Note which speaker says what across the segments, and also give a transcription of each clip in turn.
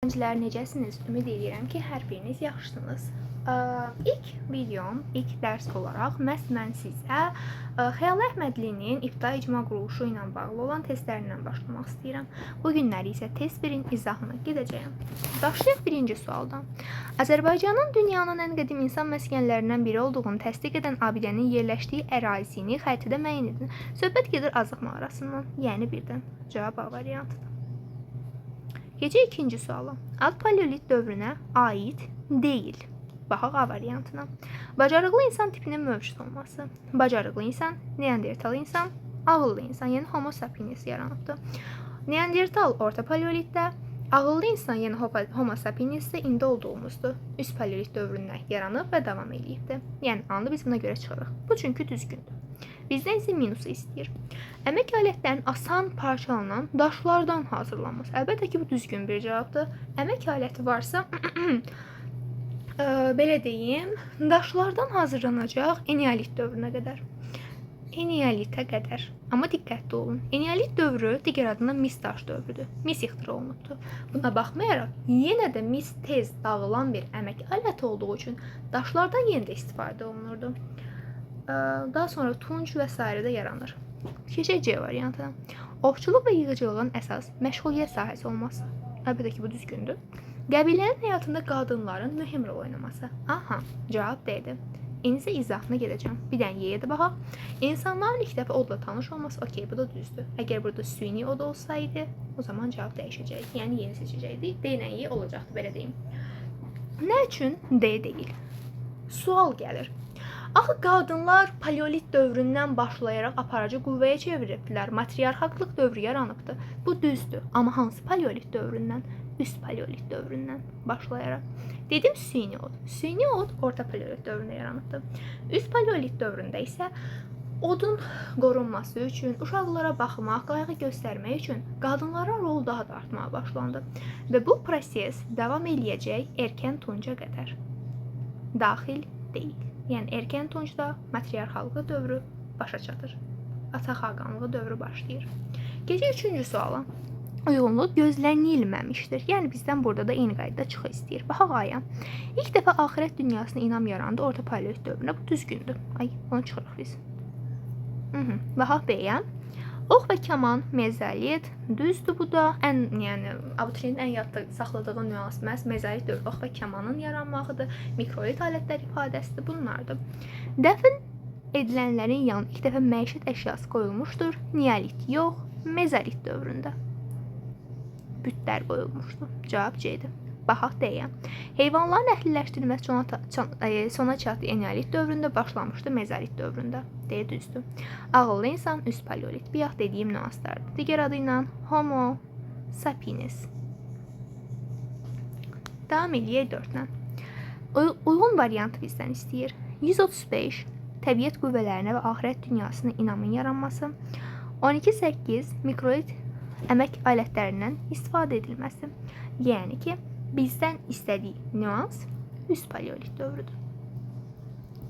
Speaker 1: Gənclər necəsiniz? Ümid edirəm ki, hər biriniz yaxşısınız. İlk videom, ilk dərs olaraq məhz mən sizə Xəyal Əhmədlinin İbtidai icma quruluşu ilə bağlı olan testlərindən başlamaq istəyirəm. Bu günləri isə test 1-in izahına gedəcəyəm. Başlayaq birinci sualdan. Azərbaycanın dünyanın ən qədim insan məskənlərindən biri olduğunu təsdiq edən abidənin yerləşdiyi ərazini xəritədə müəyyən edin. Söhbət gedir Azıq mağarasından, yəni birdən. Cavab A variantıdır. Keçək ikinci suala. Alt paleolit dövrünə aid deyil. Baxaq A variantına. Bacarıqlı insan tipinin mövcud olması. Bacarıqlı insan, Neandertal insan, ağıllı insan, yəni Homo sapiens yaranıbdır. Neandertal orta paleolitdə, ağıllı insan, yəni Homo sapiens də indi olduğumuzdur. Üst paleolit dövründən yaranıb və davam edibdir. Yəni anı biz buna görə çıxırıq. Bu çünki düzgündür. Bizdən isə minusu istəyir. Əmək alətlərinin asan parçalanan daşlardan hazırlanması. Əlbəttə ki, bu düzgün bir cavabdır. Əmək aləti varsa, belə deyim, daşlardan hazırlanacaq eneolit dövrünə qədər. Eneolitə qədər. Amma diqqətli olun. Eneolit dövrü digər adına mis daş dövrüdür. Mis ixtira olunubdur. Buna baxmayaraq, yenə də mis tez dağılan bir əmək aləti olduğu üçün daşlardan yenə də istifadə olunurdu. Daha sonra tunc və s. də yaranır. Keçək C variantına. Ovçuluq və yığıcılığın əsas məşğuliyyət sahəsi olması. Əlbəttə ki, bu düzgündür. Qəbilənin həyatında qadınların mühüm rol oynaması. Aha, cavab D-dir. İndi isə izahına gedəcəm. Bir dənə Y-yə də baxaq. İnsanların ilk dəfə odla tanış olması, okey, bu da düzdür. Əgər burada süni od olsaydı, o zaman cavab dəyişəcəkdi. Yəni yeni seçəcəkdik. D ilə Y olacaqdı, belə deyim. Nə üçün D deyil? Sual gəlir. Axı qadınlar paleolit dövründən başlayaraq aparıcı qüvvəyə çeviribdilər. Matriarxatlıq dövrü yaranıbdı. Bu düzdür. Amma hansı paleolit dövründən? Üst paleolit dövründən başlayaraq. Dedim süni od. Süni od orta paleolit dövründə yaranıbdı. Üst paleolit dövründə isə odun qorunması üçün, uşaqlara baxmaq, qayğı göstərmək üçün qadınların rolu daha da artmağa başlandı. Və bu proses davam eləyəcək erkən tunca qədər. Daxil deyil. Yəni erkən tuncda matriarxallığı dövrü başa çatır. Ata xaqanlığı dövrü başlayır. Keçək üçüncü suala. Uyğunluq gözlənilməmişdir. Yəni bizdən burada da eyni qaydada çıxı istəyir. Baxaq aya. İlk dəfə axirət dünyasına inam yarandı orta paleolit dövründə. Bu düzgündür. Ay, onu çıxırıq biz. Baxaq B-yə. Ox və kaman, mezolit, düzdür bu da. Yəni abituriyentin ən yadda saxladığı nüans məhz mezolit dövrü, ox və kamanın yaranmağıdır. Mikrolit alətlər ifadəsidir, bunlardır. Dəfn edilənlərin yanına ilk dəfə məişət əşyası qoyulmuşdur. Neolit yox, mezolit dövründə bütlər qoyulmuşdur. Cavab C-dir. Baxaq D-yə. Heyvanların əhliləşdirilməsi sona çatdı eneolit dövründə, başlamışdı mezolit dövründə. D düzdür. Ağıllı insan üst paleolit. Bayaq dediyim nüanslardır. Digər adı ilə Homo sapiens. Davam eləyək 4-lə. Uyğun variantı bizdən istəyir. 135 təbiət qüvvələrinə və axirət dünyasına inamın yaranması. 12-8 mikrolit əmək alətlərindən istifadə edilməsi. Yəni ki, bizdən istədiyi nüans üst paleolit dövrüdür.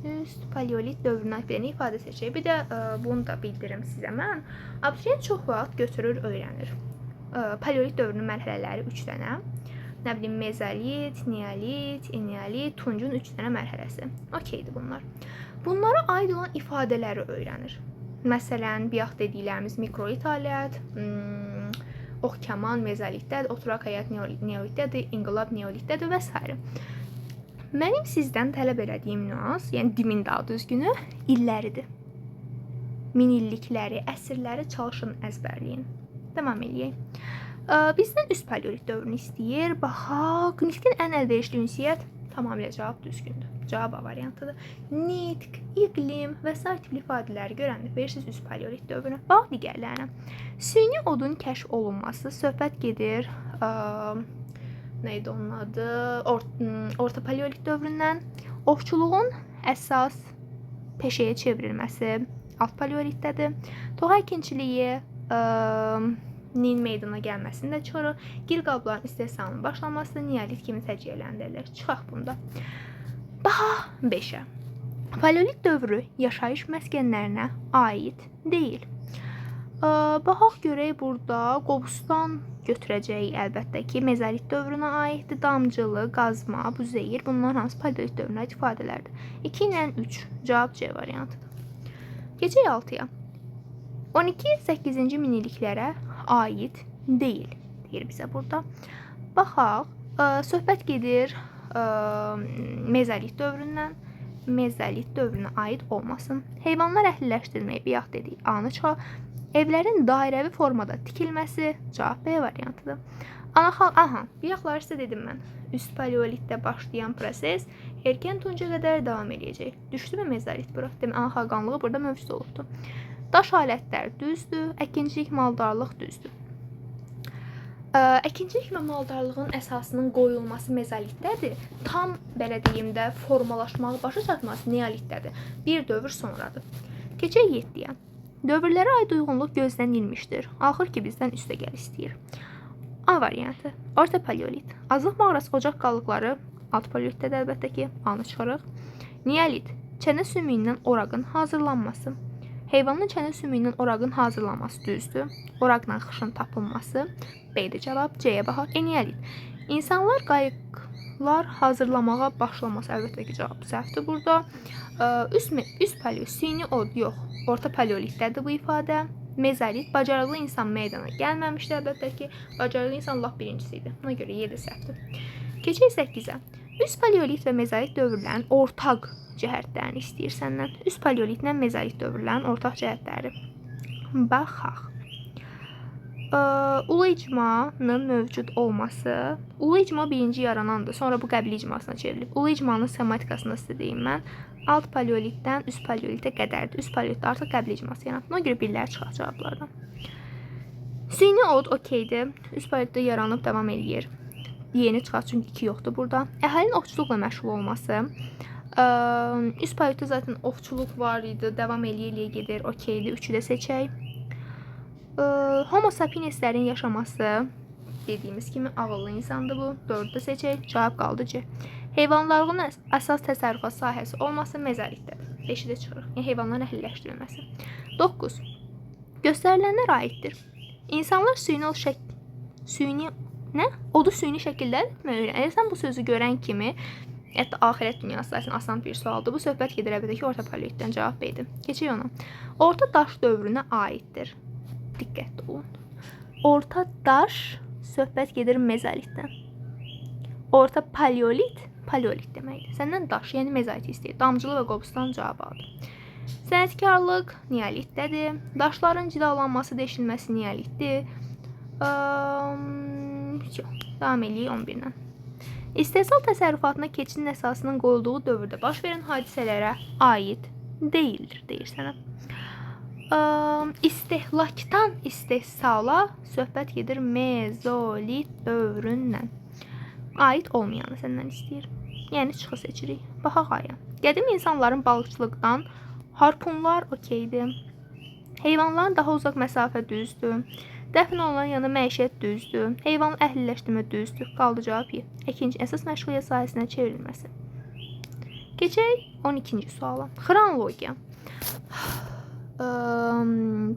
Speaker 1: Üst paleolit dövrünə bir ifadə seçək. Bir də bunu da bildirim sizə mən. Abituriyent çox vaxt götürür, öyrənir. Paleolit dövrünün mərhələləri 3 dənə. Nə bilim, mezolit, neolit, eneolit, tuncun 3 dənə mərhələsi. Okeydir bunlar. Bunlara aid olan ifadələri öyrənir. Məsələn, bayaq dediklərimiz mikrolit alət, ox kaman mezolitdədir, oturaq həyat neolitdədir, inqilab neolitdədir və s. Mənim sizdən tələb elədiyim nüans, yəni dimin daha düzgünü, illəridir. Minillikləri, əsrləri çalışın əzbərləyin. Davam eləyək. Bizdən üst paleolit dövrünü istəyir. Baxaq, nitqin ən əlverişli ünsiyyət tamamilə cavab düzgündür. Cavab A variantıdır. Nitq, iqlim və s. tipli ifadələri görəndə verirsiniz üst paleolit dövrünə. Bax digərlərinə. Süni odun kəşf olunması, söhbət gedir, neydi onun adı? Orta paleolit dövründən. Ovçuluğun əsas peşəyə çevrilməsi alt paleolitdədir. Toxa əkinçiliyi nin meydana gəlməsində çıxırıq. Gil qabların istehsalının başlanması neolit kimi səciyyələndirilir. Çıxaq bunda. Baxaq 5-ə. Paleolit dövrü yaşayış məskənlərinə aid deyil. Baxaq görək burada Qobustan götürəcəyi əlbəttə ki, mezolit dövrünə aiddir. Damcılı, qazma, buzeyir, bunlar hamısı paleolit dövrünə aid ifadələrdir. 2 ilə 3 cavab C variantıdır. Keçək 6-ya. 12-8-ci minilliklərə aid deyil, deyir bizə burada. Baxaq, söhbət gedir mezolit dövründən. Mezolit dövrünə aid olmasın. Heyvanlar əhliləşdirməyi bayaq dedik, A-nı çıxar. Evlərin dairəvi formada tikilməsi cavab B variantıdır. Bayaqlar sizə dedim mən. Üst paleolitdə başlayan proses erkən tunca qədər davam edəcək. Düşdü mü mezolit bura? Demək, ana xalqanlığı burada mövcud olubdur. Daş alətlər düzdür, əkinçilik, maldarlıq düzdür. Əkinçilik və maldarlığın əsasının qoyulması mezolitdədir. Tam belə deyim də formalaşmağı, başa çatması neolitdədir. Bir dövr sonradır. Keçək 7-yə. Dövrlərə aid uyğunluq gözlənilmişdir. Axır ki, bizdən üstə gəl istəyir. A variantı. Orta paleolit. Azlıq mağarası ocaq qalıqları alt paleolitdədir əlbəttə ki. A-nı çıxarıq. Neolit. Çənə sümüyündən oraqın hazırlanması. Heyvanın çənə sümüyündən oraqın hazırlanması düzdür. Oraqla xışın tapılması. B-dir cavab. C-yə baxaq. Neolit. İnsanlar qayıqlar hazırlamağa başlaması əlbəttə ki, cavab səhvdir burada. Üst paleolit. Süni od yox. Orta paleolitdədir bu ifadə. Mezolit, bacarıqlı insan meydana gəlməmişdir əlbəttə ki. Bacarıqlı insan lap birincisi idi. Buna görə 7 səhvdir. Keçək 8-ə. Üst paleolit və mezolit dövrlərin ortaq cəhətlərini istəyir səndən. Üst paleolitlə mezolit dövrlərin ortaq cəhətləri. Baxaq. Ulu icmanın mövcud olması. Ulu icma birinci yaranandır. Sonra bu qəbili icmasına çevrilib. Ulu icmanın sematikasını sizə deyim mən. Alt paleolitdən üst paleolitə qədərdir. Üst paleolitdə artıq qəbili icması yaranıb. Buna görə birlər çıxar cavablardan. Süni od okeydir. Üst paleolitdə yaranıb davam eləyir. Yeni çıxar çünki 2 yoxdur burada. Əhalinin ovçuluqla məşğul olması. Üst paleolitdə zaten ovçuluq var idi. Davam eləyə gedir. Okeydir. 3-ü də seçək. Homo sapienslərin yaşaması. Dediyimiz kimi ağıllı insandır bu. 4-ü də seçək. Cavab qaldı C. Heyvanların əsas təsərrüfat sahəsi olması mezolitdədir. 5-i də çıxırıq. Yəni heyvanların əhliləşdirilməsi. 9. Göstərilənlər aiddir. İnsanlar odu süni şəkildə öyrənir. Sən bu sözü görən kimi, hətta axirət dünyası asan bir sualdır. Bu söhbət gedir əlbəttə ki, orta paleolitdən cavab B-dir. Keçək ona. Orta daş dövrünə aiddir. Diqqətli olun. Orta daş söhbət gedir mezolitdən. Orta paleolit deməkdir. Səndən daş, yəni mezolit istəyir. Damcılı və qobustan cavab aldı. Sənətkarlıq neolitdədir. Daşların cilalanması, deşilməsi neolitdir. Davam eləyək 11-dən. İstehsal təsərrüfatına keçidin əsasının qoyulduğu dövrdə baş verən hadisələrə aid deyildir, deyir sənə. İstehlakdan istehsala söhbət gedir mezolit dövründən. Aid olmayanı səndən istəyir. Yəni çıxı seçirik. Baxaq aya. Qədim insanların balıqçılıqdan harpunlar okeydir. Heyvanların daha uzaq məsafə düzdür. Dəfn olunan yana məişət düzdür. Heyvanın əhliləşdirmə düzdür. Qaldı cavab Y. İkinci əsas məşğuliyyət sahəsinə çevrilməsi. Keçək 12-ci suala. Xronologiya.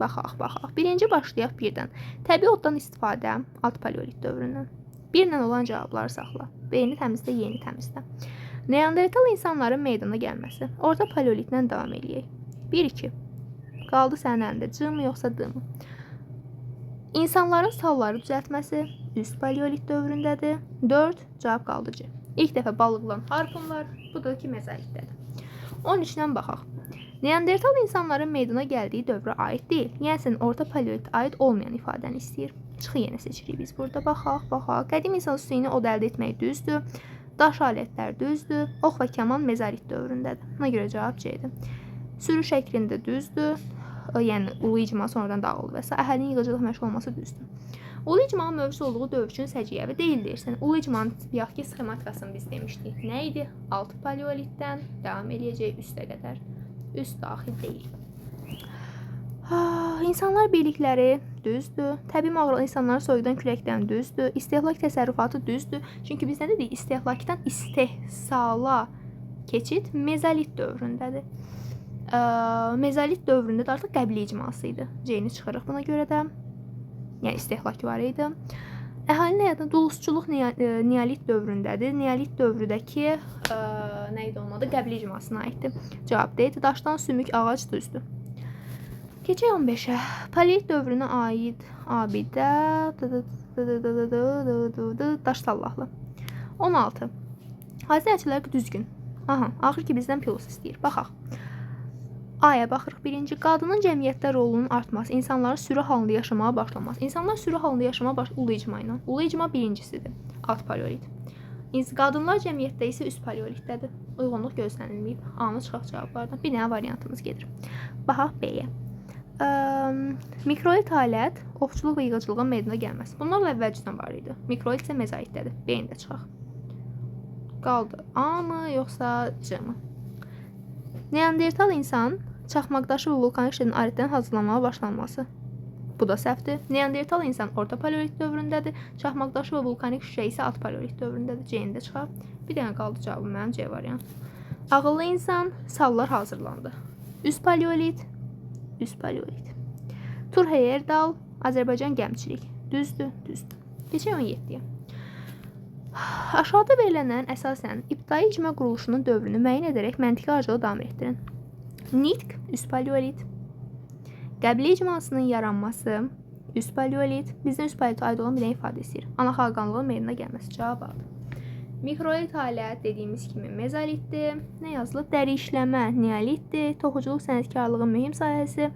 Speaker 1: Baxaq. Birinci başlayaq birdən. Təbii oddan istifadə alt paleolit dövründən. Birlə olan cavabları saxla. B-ni təmizlə, Y-ni təmizlə. Neandertal insanların meydana gəlməsi. Orta paleolitlə davam eləyək. 1-2. Qaldı sənin əlində. C mı yoxsa D mı? İnsanların salları düzəltməsi üst paleolit dövründədir. 4. Cavab qaldı C. İlk dəfə balıqlan harpunlar. Bu da ki mezolitdədir. 13-dən baxaq. Neandertal insanların meydana gəldiyi dövrə aid deyil. Yəni sənin orta paleolitə aid olmayan ifadəni istəyir. Çıxı yenə seçirik biz burada. Baxaq. Qədim insan süni od əldə etmək düzdür. Daş alətlər düzdür. Ox və kaman mezolit dövründədir. Buna görə cavab C-dir. Sürü şəklində düzdür. Yəni ulu icma sonradan dağıldı və s. Əhalinin yığıcılıq məşğul olması düzdür. Ulu icmanın mövcud olduğu dövr üçün səciyyəvi deyil deyirsən. Ulu icmanın yaxki sxematikasını biz demişdik. Nə idi? Alt paleolitdən davam eləyəcək üstə qədər. Üst daxil deyil. İnsanlar birlikləri düzdür. Təbii mağaralı insanların soyuqdan küləkdən düzdür. İstehlak təsərrüfatı düzdür. Çünki biz nə dedik? İstehlakdan istehsala keçid mezolit dövründədir. Mezolit dövründə də artıq qəbili icması idi. C-ni çıxırıq buna görə də. Yəni istehlak var idi. Əhalinin həyatında duluzçuluq neolit dövründədir. Neolit dövrüdəki nə idi onun adı? Qəblə icmasına aiddir. Cavab D. Daşdan sümük, ağac düzdür. Keçək 15-ə. Paleolit dövrünə aid abidə daş sallaqlı. 16. Hazırçılar düzgün. Aha, axır ki bizdən pilos istəyir. Baxaq. A-ya baxırıq. Birinci, qadının cəmiyyətdə rolunun artması, insanların sürü halında yaşamağa başlaması. İnsanlar sürü halında yaşamağa ulu icma ilə. Ulu icma birincisidir. Alt paleolit. Qadınlar cəmiyyətdə isə üst paleolitdədir. Uyğunluq gözlənilməyib. A-nı çıxaq cavablardan. Bir dənə variantımız gedir. Baxaq B-yə. Mikrolit alət, ovçuluq və yığıcılığın meydana gəlməsi. Bunlarla əvvəlcədən var idi. Mikrolit isə mezolitdədir. B-ni də çıxaq. Qaldı. A mı, yoxsa C mı? Neandertal insan çaxmaqdaşı və vulkanik şəkildə aletdən hazırlanmağa başlanması. Bu da səhvdir. Neandertal insan orta paleolit dövründədir. Çaxmaqdaşı və vulkanik şüşə isə alt paleolit dövründədir. C-ni də çıxaq. Bir dənə qaldı cavabım mənim C variant. Ağıllı insan sallar hazırlandı. Üst paleolit, üst paleolit. Tur Heyerdal, Azərbaycan gəmçilik. Düzdür, düzdür. Keçək 17-yə. Aşağıda verilənlərin əsasən ibtidai icma quruluşunun dövrünü müəyyən edərək məntiqi aracılığı davam etdirin. Nitq, üst paleolit. Qəblə icmasının yaranması, üst paleolit. Bizdən üst paleolitə aid olan bir ifadə istəyir. Ana xalqanlığın meydana gəlməsi. Cavab aldı. Mikrolit alət dediyimiz kimi mezolitdir. Nə yazılıb? Dəri işləmə neolitdir. Toxuculuq sənətkarlığın mühüm sahəsi.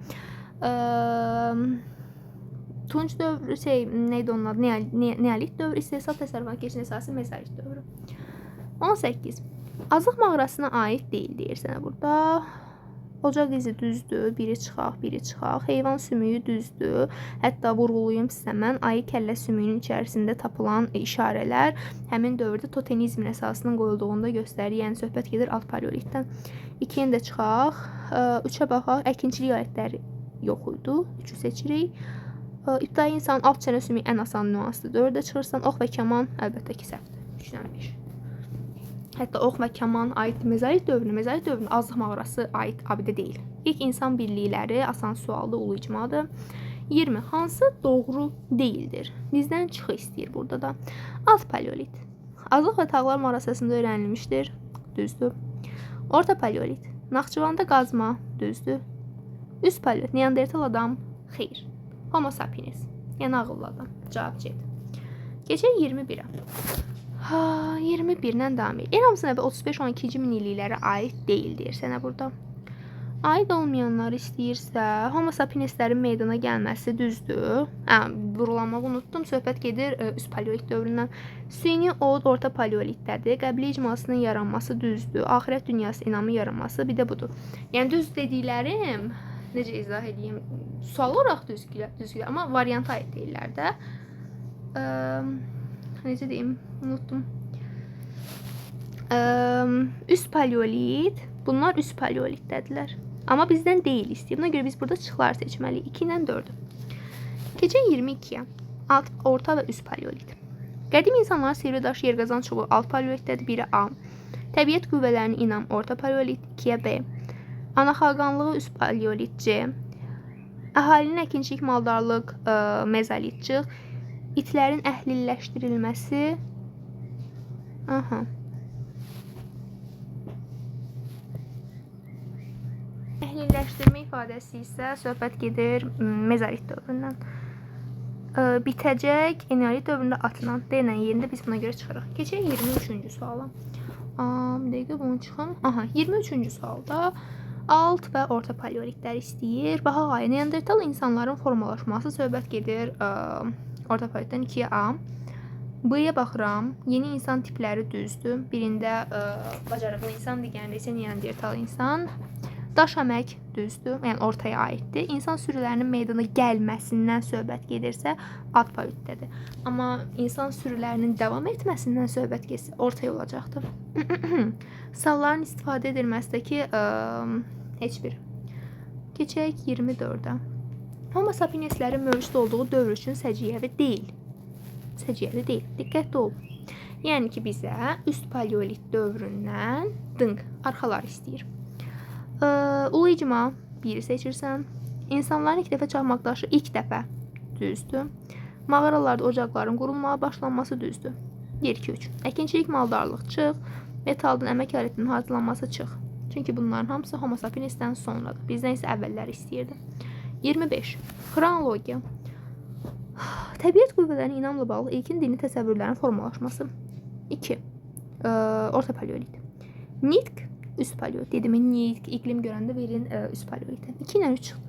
Speaker 1: Tunç dövrü, neydi onun adı? Neolit dövrü, istehsal təsərrüfatına keçən əsası mezolit dövrü. 18. Azıq mağarasına aid deyil deyir sənə burada. Ocaq izi düzdür, biri çıxaq, biri çıxaq. Heyvan sümüyü düzdür. Hətta vurğulayım sizə mən, ayı kəllə sümüyünün içərisində tapılan işarələr həmin dövrdə totemizmin əsasının qoyulduğunda göstərir. Yəni söhbət gedir alt paleolitdən. 2-ni də çıxaq. 3-ə baxaq. Əkinçilik alətləri yox idi. 3-ü seçirik. İbtidai insanın alt çənə sümüyü ən asan nüansdır. 4-də çıxırsan, ox və kaman əlbəttə ki səhvdir. 3-dən 5. Hətta ox və kaman aid mezolit dövrünə Azıq mağarası aid abidə deyil. İlk insan birlikləri asan sualda ulu icmadır. 20. Hansı doğru deyildir? Bizdən çıxı istəyir burada da. Alt paleolit. Azıq və tağlar mağarasında öyrənilmişdir. Düzdür. Orta paleolit. Naxçıvanda qazma. Düzdür. Üst paleolit. Neandertal adam. Xeyr. Homo sapiens. Yəni ağıllı adam. Cavab C-dir. Keçək 21-ə. 21-dən davam edir. Eramsın əvvəl 35-12-ci min illiklərə aid deyil deyir sənə burada. Aid olmayanlar istəyirsə, Homo sapienslərin meydana gəlməsi düzdür. Vurulamaq unutdum. Söhbət gedir üst paleolit dövründən. Süni od orta paleolitdədir. Qəblə icmasının yaranması düzdür. Axirət dünyası inamı yaranması bir də budur. Yəni düz dediklərim necə izah edeyim? Sual olaraq düzgülər, amma varianta aid deyirlər də. Necə deyim? Unutdum. Üst paleolit. Bunlar üst paleolitdədirlər. Amma bizdən deyil istəyir. Buna görə biz burada çıxlar seçməliyik. 2 ilə 4-ü. Keçək 22-yə. Orta və üst paleolit. Qədim insanların sivri daş, yerqazan çubuğu alt paleolitdədir. 1-ə A. Təbiət qüvvələrinin inam orta paleolit. 2-yə B. Ana xalqanlığı üst paleolit C. Əhalinin əkinçilik, maldarlıq mezolitçıq. İtlərin əhliləşdirilməsi. Əhliləşdirmə ifadəsi isə söhbət gedir mezolit dövründən. Bitəcək eneolit dövründə atılan D-lə yerində biz buna görə çıxırıq. Keçək 23-cü suala. Bir dəqiqə bunu çıxım. 23-cü sualda alt və orta paleolitlər istəyir. Baxaq, Neandertal insanların formalaşması söhbət gedir orta paleolitdən 2-yə A. B-yə baxıram. Yeni insan tipləri düzdür. Birində bacarıqlı insan, digərində isə Neandertal insan. Daş əmək düzdür, yəni ortaya aiddir. İnsan sürülərinin meydana gəlməsindən söhbət gedirsə alt paleolitdədir. Amma insan sürülərinin davam etməsindən söhbət getsə ortaya olacaqdır. Salların istifadə edilməsindəki heç bir. Keçək 24-ə. Homo sapienslərin mövcud olduğu dövr üçün səciyyəvi deyil. Səciyyəvi deyil. Diqqətli ol. Yəni ki, bizə üst paleolit dövründən arxalar istəyir. Ulu icma 1-i seçirsən. İnsanların ilk dəfə çaxmaqdaşı ilk dəfə düzdür. Mağaralarda ocaqların qurulmağa başlanması düzdür. Yer 2-3. Əkinçilik, maldarlıq çıx. Metaldan əmək alətinin hazırlanması çıx. Çünki bunların hamısı Homo sapiensdən sonradır. Bizdən isə əvvəlləri istəyirdi. 25. Xronologiya. Təbiət qüvvələrinin inamla bağlı ilkin dini təsəvvürlərin formalaşması. 2. Orta paleolit. Nitq, üst paleolit. Dedimi nitq, iqlim görəndə verin üst paleolitə. 2 ilə 3 çıxdı.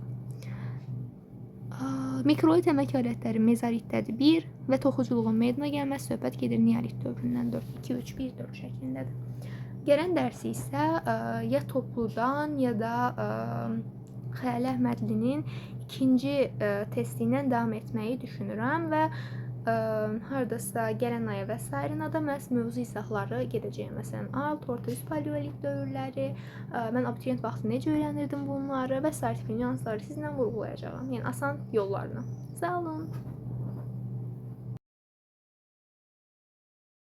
Speaker 1: Mikrolit əmək alətləri mezolitdədir 1 və toxuculuğun meydana gəlməsi söhbət gedir neolit dövründən 4, 2, 3, 1, 4 şəklindədir. Gələn dərsi isə ya topludan, ya da Xəyalı Əhmədlinin ikinci testi ilə davam etməyi düşünürəm və hardasa gələn aya və sairədə məhz mövzu izahları gedəcəyəm. Məsələn, alt, orta, üst paleolit dövrləri, mən abituriyent vaxtı necə öyrənirdim bunları və sair nüansları sizlə vurğulayacağam. Yəni asan yollarla. Sağ olun.